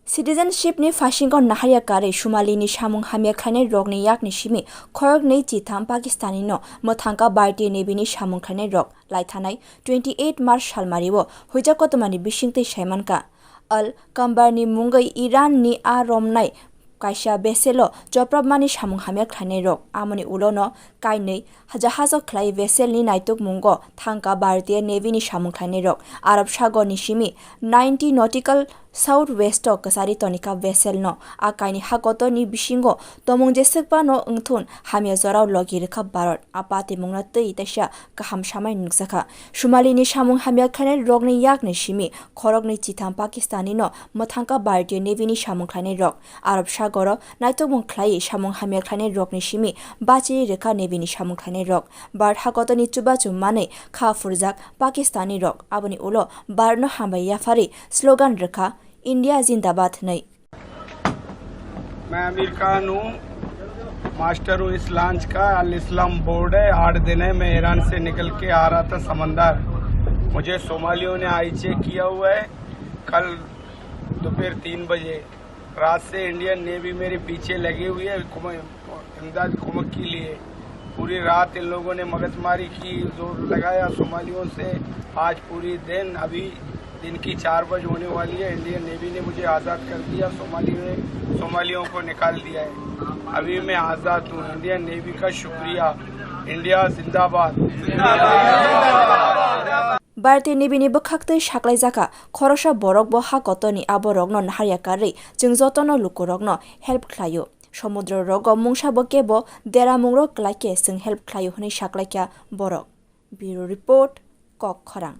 Citizenship ni fashingon nahariya kare Shumali ni shamung hamya khane rok ni yak ni shimi khorok nei chitham Pakisthani no mwthangkha Bharatiya Navy ni shamung khane rok laithanai 28 March salmariwo hoijakotomani bisingte shaimanka al kambar ni mungai Iran ni a romnai kaisa beselo joprabmani samung hamya khlane rok amoni ulono kainei jahajo khlai vessel ni naituk mungo thangka Bharatiya Navy ni samung khlane rok Arab Sagar ni simi 90 nautical south west kasari tonika vessel no akaini hakoto ni bisingo tomung jesekpa no ngthun hamya jorao logi rekha Bharat apati mungna tei taisa kaham samai nungsakha Shumali ni samung hamya khlane rok ni yak ni simi khorok ni chitham Pakisthani no mwthangkha Bharatiya Navy ni samung khlane rok Arab Sagar naitok mung khlai samung hamya khlane rok ni simi bachi rekha Navy ni samung khlane rok Bharat hakoto ni chubachu mane kha furjak Pakisthani rok aboni ulo Bharat no hambai yafari slogan rekha India जिंदाबाद नहीं। मैं अमीर खान हूँ, master हूँ इस launch का। अल इस्लाम board है, 8 दिन है। मैं ईरान से निकल के आ रहा था समंदर, मुझे सोमालियों ने आई चेक किया हुआ है। कल दोपहर 3 बजे रात से इंडियन नेवी मेरे पीछे लगी हुई है इमदाद कुमक के लिए। पूरी रात इन लोगों ने मगजमारी की, जोर लगाया सोमालियों से। आज पूरी दिन अभी दिन की 4 बजे होने वाली है। इंडियन नेवी ने मुझे आज़ाद कर दिया, सोमालियों को निकाल दिया है। अभी मैं आज़ाद हूँ। इंडियन नेवी का शुक्रिया। इंडिया जिंदाबाद। Bharatiya Navy ni bwkhaktai saklaijaka khoroksa borok bo hakotoni abo rokno nahariya kare jeng jotono lukurokno help khlaio samudro rogo mungsa bo kebo dera mungrok klaike sing help khlaio hini saklaikya borok. Bureau report Kok Khorang।